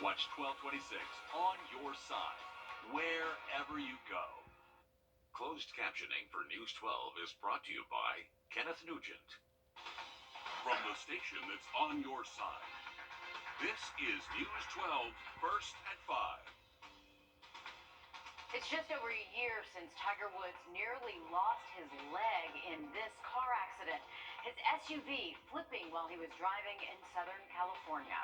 Watch 1226 on your side, wherever you go. Closed captioning for News 12 is brought to you by Kenneth Nugent. From the station that's on your side, this is News 12, First at 5. It's just over a year since Tiger Woods nearly lost his leg in this car accident. His SUV flipping while he was driving in Southern California.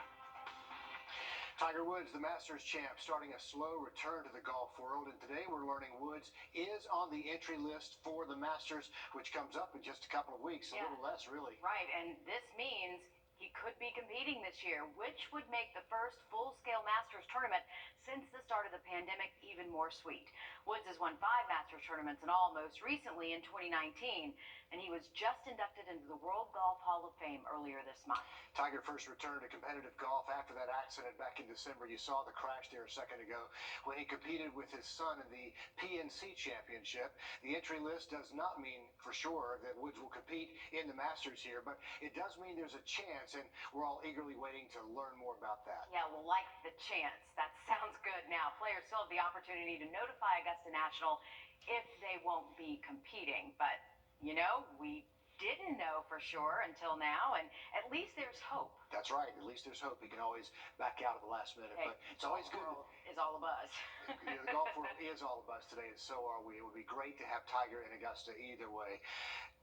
Tiger Woods, the Masters champ, starting a slow return to the golf world. And today we're learning Woods is on the entry list for the Masters, which comes up in just a couple of weeks, a little less, really. Right, and this means he could be competing this year, which would make the first full-scale Masters tournament since the start of the pandemic even more sweet. Woods has won 5 Masters tournaments in all, most recently in 2019, and he was just inducted into the World Golf Hall of Fame earlier this month. Tiger first returned to competitive golf after that accident back in December. You saw the crash there a second ago when he competed with his son in the PNC Championship. The entry list does not mean for sure that Woods will compete in the Masters here, but it does mean there's a chance, and we're all eagerly waiting to learn more about that. Yeah, well, like the chance. That sounds good. Now, players still have the opportunity to notify Augusta National if they won't be competing, but we didn't know for sure until now, and at least there's hope. That's right. At least there's hope. He can always back out at the last minute, but it's always good. Is all of us. The golf world is all of us today, and so are we. It would be great to have Tiger in Augusta either way,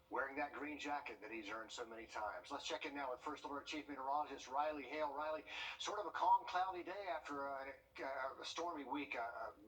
wearing that green jacket that he's earned so many times. Let's check in now with First Alert Chief Meteorologist Riley Hale. Riley, sort of a calm, cloudy day after a stormy week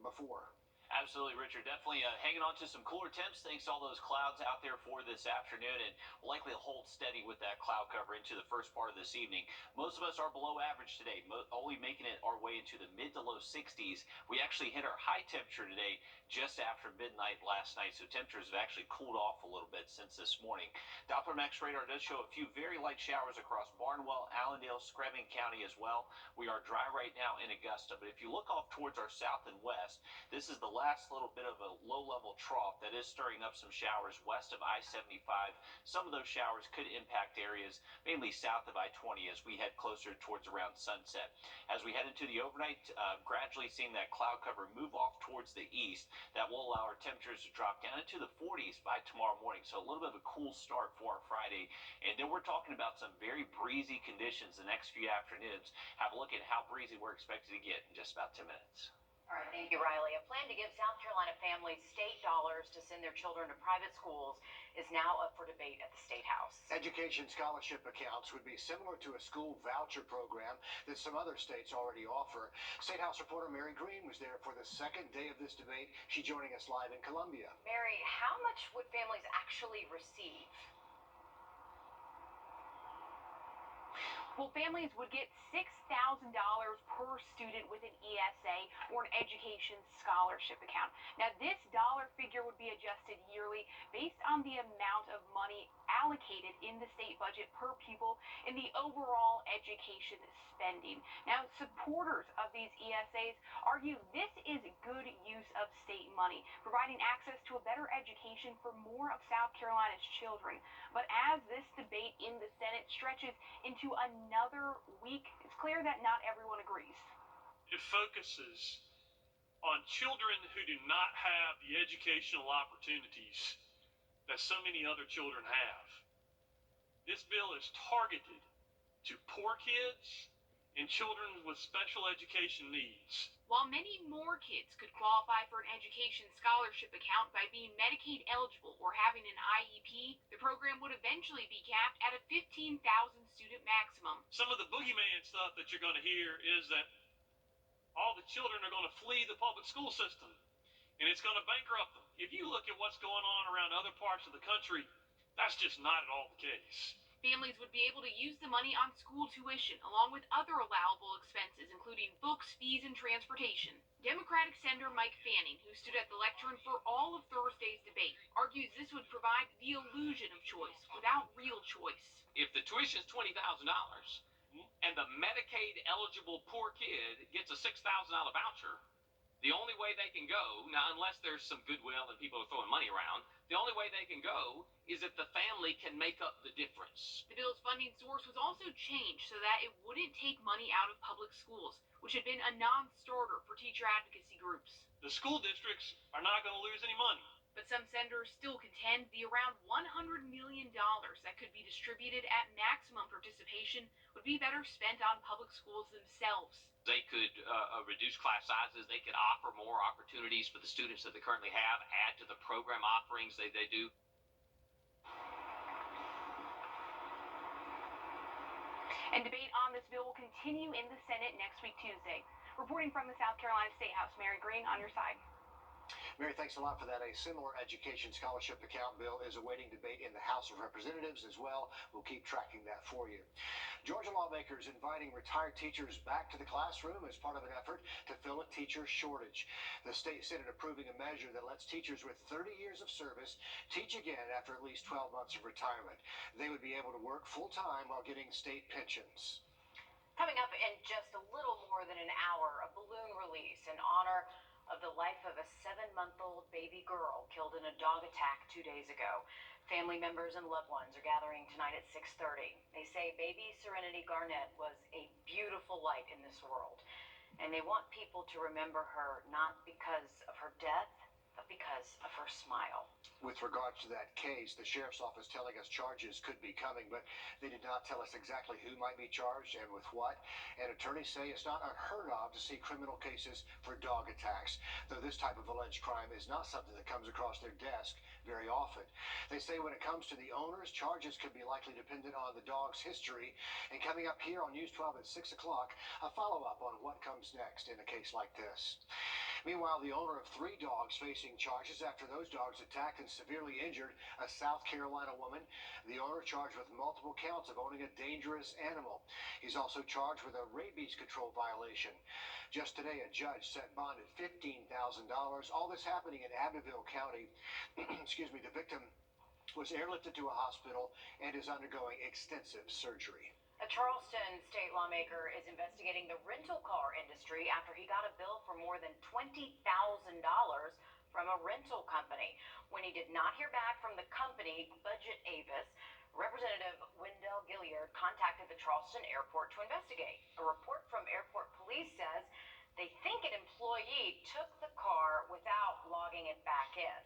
before. Absolutely, Richard. Definitely hanging on to some cooler temps thanks to all those clouds out there for this afternoon, and likely to hold steady with that cloud cover into the first part of this evening. Most of us are below average today, only making it our way into the mid to low 60s. We actually hit our high temperature today just after midnight last night, so temperatures have actually cooled off a little bit since this morning. Doppler Max radar does show a few very light showers across Barnwell, Allendale, Screven County as well. We are dry right now in Augusta, but if you look off towards our south and west, this is the last little bit of a low-level trough that is stirring up some showers west of I-75. Some of those showers could impact areas mainly south of I-20 as we head closer towards around sunset. As we head into the overnight, gradually seeing that cloud cover move off towards the east, that will allow our temperatures to drop down into the 40s by tomorrow morning. So a little bit of a cool start for our Friday. And then we're talking about some very breezy conditions the next few afternoons. Have a look at how breezy we're expected to get in just about 10 minutes. All right, thank you, Riley. A plan to give South Carolina families state dollars to send their children to private schools is now up for debate at the State House. Education scholarship accounts would be similar to a school voucher program that some other states already offer. State House reporter Mary Green was there for the second day of this debate. She's joining us live in Columbia. Mary, how much would families actually receive? Well, families would get $6,000 per student with an ESA or an education scholarship account. Now, this dollar figure would be adjusted yearly based on the amount of money allocated in the state budget per pupil in the overall education spending. Now, supporters of these ESAs argue this is good use of state money, providing access to a better education for more of South Carolina's children. But as this debate in the Senate stretches into another week, it's clear that not everyone agrees. It focuses on children who do not have the educational opportunities that so many other children have. This bill is targeted to poor kids and children with special education needs. While many more kids could qualify for an education scholarship account by being Medicaid eligible or having an IEP, the program would eventually be capped at a 15,000 student maximum. Some of the boogeyman stuff that you're going to hear is that all the children are going to flee the public school system and it's going to bankrupt them. If you look at what's going on around other parts of the country, that's just not at all the case. Families would be able to use the money on school tuition, along with other allowable expenses, including books, fees, and transportation. Democratic Senator Mike Fanning, who stood at the lectern for all of Thursday's debate, argues this would provide the illusion of choice without real choice. If the tuition is $20,000 and the Medicaid-eligible poor kid gets a $6,000 voucher, the only way they can go, now unless there's some goodwill and people are throwing money around, the only way they can go is if the family can make up the difference. The bill's funding source was also changed so that it wouldn't take money out of public schools, which had been a non-starter for teacher advocacy groups. The school districts are not going to lose any money. But some senators still contend the around $100 million that could be distributed at maximum participation would be better spent on public schools themselves. They could reduce class sizes. They could offer more opportunities for the students that they currently have, add to the program offerings they do. And debate on this bill will continue in the Senate next week, Tuesday. Reporting from the South Carolina State House, Mary Green, on your side. Mary, thanks a lot for that. A similar education scholarship account bill is awaiting debate in the House of Representatives as well. We'll keep tracking that for you. Georgia lawmakers inviting retired teachers back to the classroom as part of an effort to fill a teacher shortage. The state Senate approving a measure that lets teachers with 30 years of service teach again after at least 12 months of retirement. They would be able to work full-time while getting state pensions. Coming up in just a little more than an hour, a balloon release in honor of the life of a 7-month-old baby girl killed in a dog attack 2 days ago. Family members and loved ones are gathering tonight at 6:30. They say baby Serenity Garnett was a beautiful light in this world, and they want people to remember her not because of her death, but because of her smile. With regards to that case, the sheriff's office telling us charges could be coming, but they did not tell us exactly who might be charged and with what. And attorneys say it's not unheard of to see criminal cases for dog attacks, though this type of alleged crime is not something that comes across their desk very often. They say when it comes to the owners, charges could be likely dependent on the dog's history. And coming up here on News 12 at 6 o'clock, a follow-up on what comes next in a case like this. Meanwhile, the owner of 3 dogs facing charges after those dogs attacked and severely injured a South Carolina woman. The owner charged with multiple counts of owning a dangerous animal. He's also charged with a rabies control violation. Just today, a judge set bond at $15,000. All this happening in Abbeville County. Excuse me, the victim was airlifted to a hospital and is undergoing extensive surgery. A Charleston state lawmaker is investigating the rental car industry after he got a bill for more than $20,000 from a rental company. When he did not hear back from the company, Budget Avis, Representative Wendell Gilliard contacted the Charleston airport to investigate. A report from airport police says they think an employee took the car without logging it back in.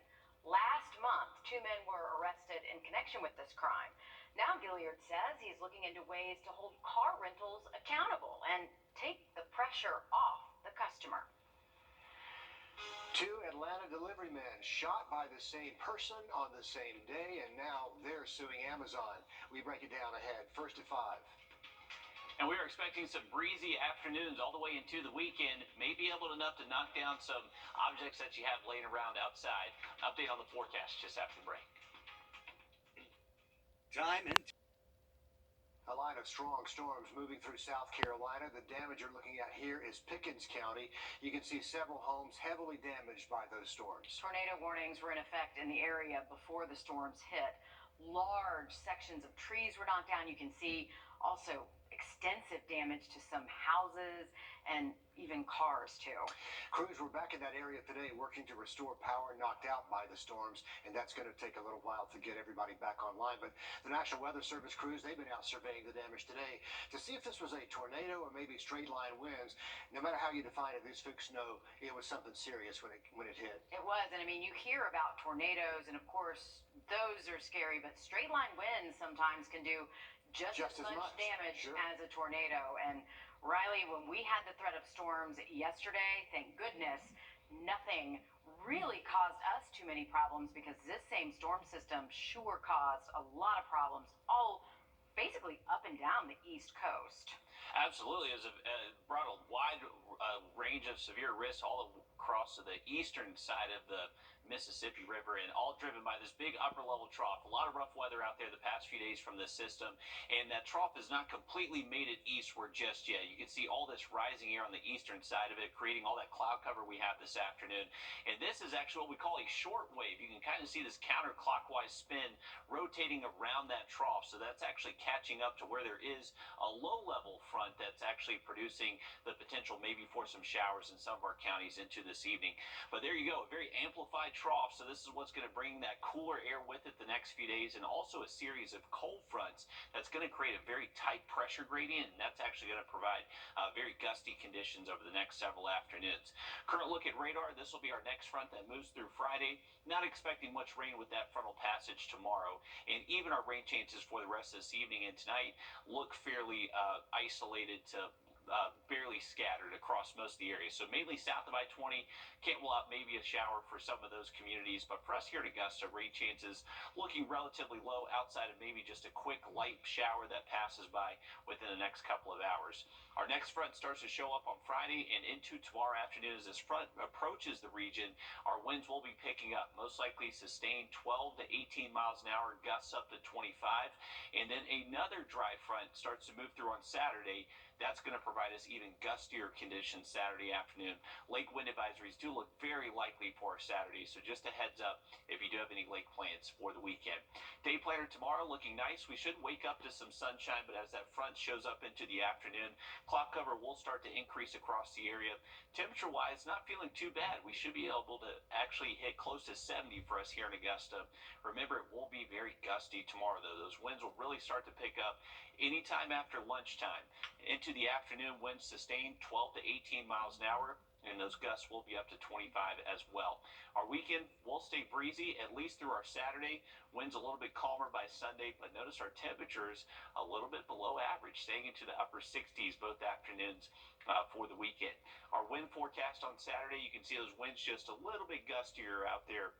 Last month, 2 men were arrested in connection with this crime. Now Gilliard says he's looking into ways to hold car rentals accountable and take the pressure off the customer. 2 Atlanta delivery men shot by the same person on the same day, and now they're suing Amazon. We break it down ahead. First at 5. And we're expecting some breezy afternoons all the way into the weekend. Maybe able enough to knock down some objects that you have laying around outside. Update on the forecast just after the break. A line of strong storms moving through South Carolina. The damage you're looking at here is Pickens County. You can see several homes heavily damaged by those storms. Tornado warnings were in effect in the area before the storms hit. Large sections of trees were knocked down. You can see also extensive damage to some houses and even cars too. Crews were back in that area today working to restore power knocked out by the storms, and that's going to take a little while to get everybody back online. But the National Weather Service crews, they've been out surveying the damage today to see if this was a tornado or maybe straight line winds. No matter how you define it, these folks know it was something serious when it hit. It was, and I mean, you hear about tornadoes, and of course, those are scary, but straight line winds sometimes can do just as much damage Sure. as a tornado. And Riley, when we had the threat of storms yesterday, thank goodness, nothing really caused us too many problems, because this same storm system sure caused a lot of problems all basically up and down the East Coast. Absolutely. It brought a wide range of severe risks all across to the eastern side of the Mississippi River, and all driven by this big upper level trough. A lot of rough weather out there the past few days from this system, and that trough has not completely made it eastward just yet. You can see all this rising air on the eastern side of it, creating all that cloud cover we have this afternoon. And this is actually what we call a short wave. You can kind of see this counterclockwise spin rotating around that trough. So that's actually catching up to where there is a low level front that's actually producing the potential maybe for some showers in some of our counties into this evening. But there you go, a very amplified trough, so this is what's going to bring that cooler air with it the next few days, and also a series of cold fronts that's going to create a very tight pressure gradient, and that's actually going to provide very gusty conditions over the next several afternoons. Current look at radar, this will be our next front that moves through Friday. Not expecting much rain with that frontal passage tomorrow, and even our rain chances for the rest of this evening and tonight look fairly isolated to barely scattered across most of the area. So mainly south of I-20, can't rule out maybe a shower for some of those communities, but for us here at Augusta, rain chances looking relatively low outside of maybe just a quick light shower that passes by within the next couple of hours. Our next front starts to show up on Friday and into tomorrow afternoon. As this front approaches the region, our winds will be picking up, most likely sustained 12 to 18 miles an hour, gusts up to 25, and then another dry front starts to move through on Saturday. That's going to provide us even gustier conditions Saturday afternoon. Lake wind advisories do look very likely for Saturday, so just a heads up if you do have any lake plans for the weekend. Day planner tomorrow looking nice. We should wake up to some sunshine, but as that front shows up into the afternoon, cloud cover will start to increase across the area. Temperature-wise, not feeling too bad. We should be able to actually hit close to 70 for us here in Augusta. Remember, it won't be very gusty tomorrow, though. Those winds will really start to pick up anytime after lunchtime. Into the afternoon, winds sustained 12 to 18 miles an hour, and those gusts will be up to 25 as well. Our weekend will stay breezy, at least through our Saturday. Winds a little bit calmer by Sunday, but notice our temperatures a little bit below average, staying into the upper 60s both afternoons for the weekend. Our wind forecast on Saturday, you can see those winds just a little bit gustier out there.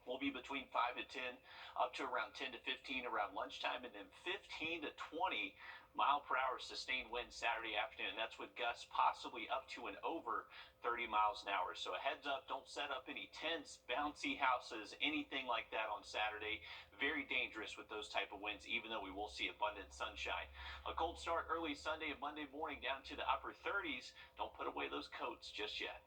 Will be between 5 to 10, up to around 10 to 15 around lunchtime, and then 15 to 20 mile per hour sustained wind Saturday afternoon. That's with gusts possibly up to and over 30 miles an hour. So a heads up, don't set up any tents, bouncy houses, anything like that on Saturday. Very dangerous with those type of winds, even though we will see abundant sunshine. A cold start early Sunday and Monday morning down to the upper 30s. Don't put away those coats just yet.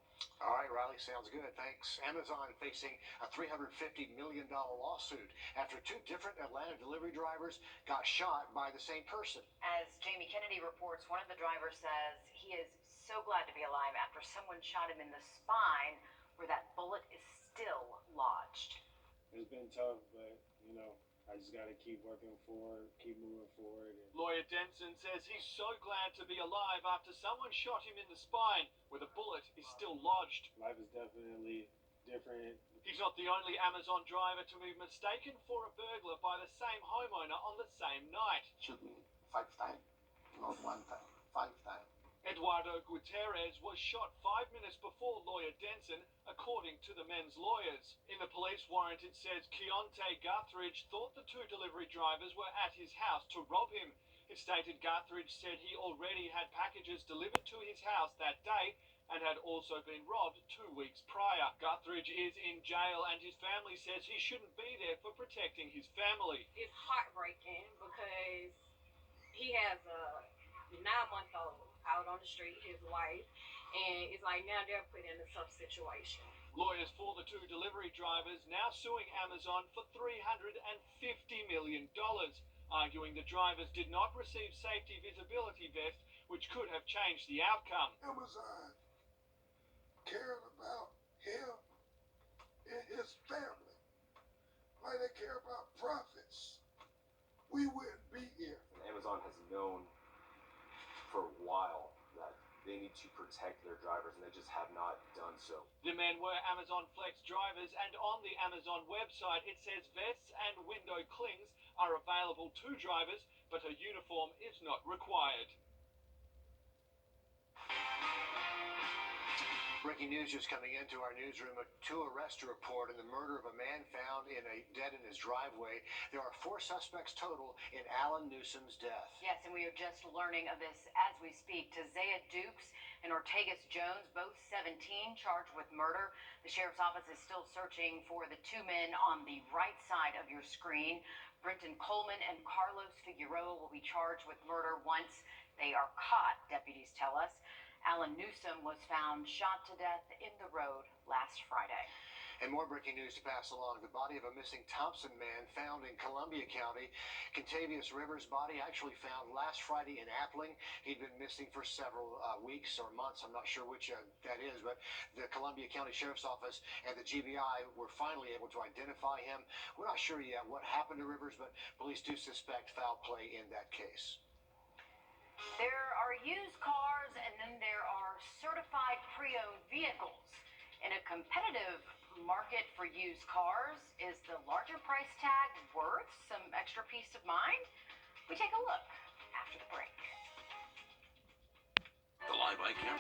All right, Riley, sounds good. Thanks. Amazon facing a $350 million lawsuit after two different Atlanta delivery drivers got shot by the same person. As Jamie Kennedy reports, one of the drivers says he is so glad to be alive after someone shot him in the spine where that bullet is still lodged. It's been tough, but, I just got to keep working forward, keep moving forward. Lawyer Denson says he's so glad to be alive after someone shot him in the spine where the bullet is still lodged. Life is definitely different. He's not the only Amazon driver to be mistaken for a burglar by the same homeowner on the same night. Shoot me 5 times, not 1 time, 5 times. Wrdw was shot 5 minutes before lawyer Denson, according to the men's lawyers. In the police warrant, it says Keontae Guthridge thought the two delivery drivers were at his house to rob him. It stated Guthridge said he already had packages delivered to his house that day and had also been robbed 2 weeks prior. Guthridge is in jail and his family says he shouldn't be there for protecting his family. It's heartbreaking because he has a 9-month-old out on the street, his wife, and it's like now they're put in a tough situation. Lawyers for the two delivery drivers now suing Amazon for $350 million, arguing the drivers did not receive safety visibility vests, which could have changed the outcome. Amazon cared about him and his family like they care about profits. We wouldn't be here. Amazon has known for a while that they need to protect their drivers, and they just have not done so. The men were Amazon Flex drivers, and on the Amazon website it says vests and window clings are available to drivers, but a uniform is not required. Breaking news just coming into our newsroom. A two-arrest report in the murder of a man found dead in his driveway. There are 4 suspects total in Alan Newsom's death. Yes, and we are just learning of this as we speak. Tazea Dukes and Ortegas Jones, both 17, charged with murder. The sheriff's office is still searching for the 2 men on the right side of your screen. Brenton Coleman and Carlos Figueroa will be charged with murder once they are caught, deputies tell us. Alan Newsom was found shot to death in the road last Friday. And more breaking news to pass along. The body of a missing Thompson man found in Columbia County. Contavious Rivers' body actually found last Friday in Appling. He'd been missing for several weeks or months. I'm not sure which that is, but the Columbia County Sheriff's Office and the GBI were finally able to identify him. We're not sure yet what happened to Rivers, but police do suspect foul play in that case. There are used cars and then there are certified pre-owned vehicles. In a competitive market for used cars, is the larger price tag worth some extra peace of mind? We take a look after the break. The Live by Camera.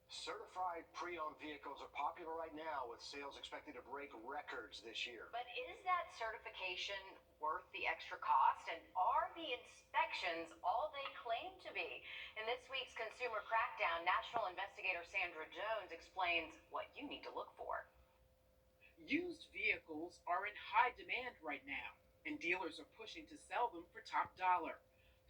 Certified pre-owned vehicles are popular right now, with sales expected to break records this year. But is that certification worth the extra cost? And are the inspections all they claim to be? In this week's Consumer Crackdown, National Investigator Sandra Jones explains what you need to look for. Used vehicles are in high demand right now, and dealers are pushing to sell them for top dollar.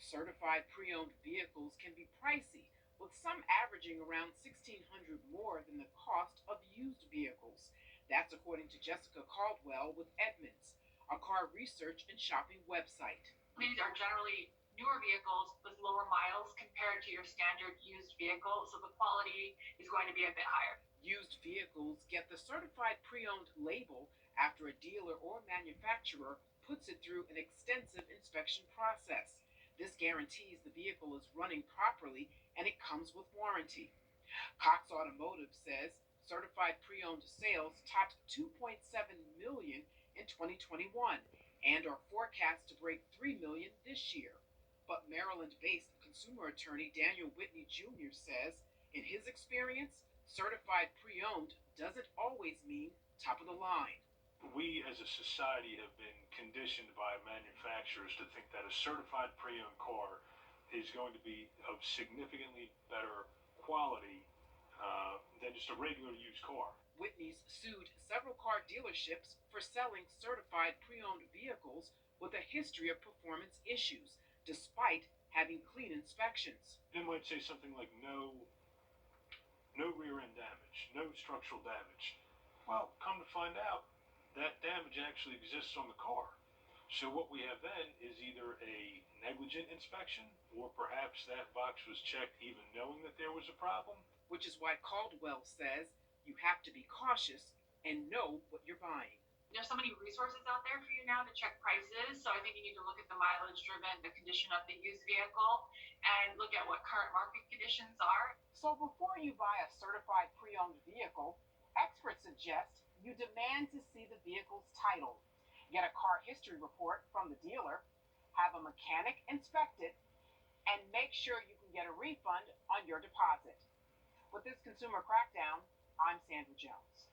Certified pre-owned vehicles can be pricey, with some averaging around $1,600 more than the cost of used vehicles. That's according to Jessica Caldwell with Edmunds, a car research and shopping website. These are generally newer vehicles with lower miles compared to your standard used vehicle, so the quality is going to be a bit higher. Used vehicles get the certified pre-owned label after a dealer or manufacturer puts it through an extensive inspection process. This guarantees the vehicle is running properly and it comes with warranty. Cox Automotive says certified pre-owned sales topped 2.7 million in 2021 and are forecast to break 3 million this year. But Maryland-based consumer attorney Daniel Whitney Jr. says, in his experience, certified pre-owned doesn't always mean top of the line. We as a society have been conditioned by manufacturers to think that a certified pre-owned car is going to be of significantly better quality than just a regular used car. Whitney's sued several car dealerships for selling certified pre-owned vehicles with a history of performance issues, despite having clean inspections. They might say something like no rear end damage, no structural damage. Well, come to find out, that damage actually exists on the car. So what we have then is either a negligent inspection, or perhaps that box was checked even knowing that there was a problem. Which is why Caldwell says you have to be cautious and know what you're buying. There's so many resources out there for you now to check prices, so I think you need to look at the mileage driven, the condition of the used vehicle, and look at what current market conditions are. So before you buy a certified pre-owned vehicle, experts suggest you demand to see the vehicle's title, get a car history report from the dealer, have a mechanic inspect it, and make sure you can get a refund on your deposit. With this Consumer Crackdown, I'm Sandra Jones.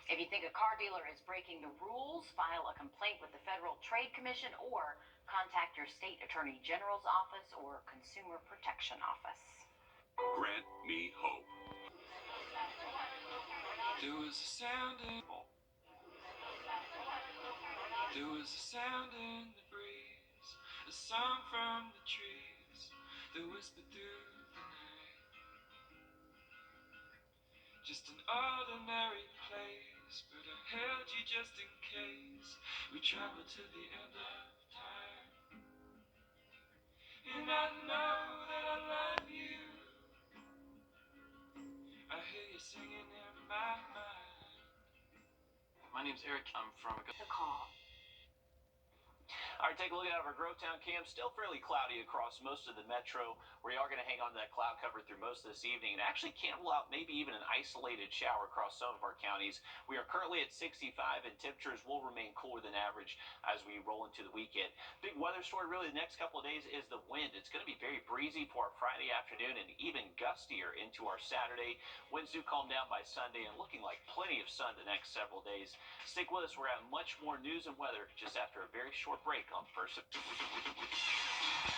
If you think a car dealer is breaking the rules, file a complaint with the Federal Trade Commission or contact your state attorney general's office or consumer protection office. Grant me hope. There was a sound in the breeze, a song from the trees that whispered through the night. Just an ordinary place, but I held you just in case we traveled to the end of time. And I know that I love you. I hear you singing in my mind. My name's Eric. I'm from The call. All right, take a look at our Grovetown cam. Still fairly cloudy across most of the metro. We are going to hang on to that cloud cover through most of this evening and actually can't rule out maybe even an isolated shower across some of our counties. We are currently at 65 and temperatures will remain cooler than average as we roll into the weekend. Big weather story really the next couple of days is the wind. It's going to be very breezy for our Friday afternoon and even gustier into our Saturday. Winds do calm down by Sunday and looking like plenty of sun the next several days. Stick with us. We're having much more news and weather just after a very short break on First.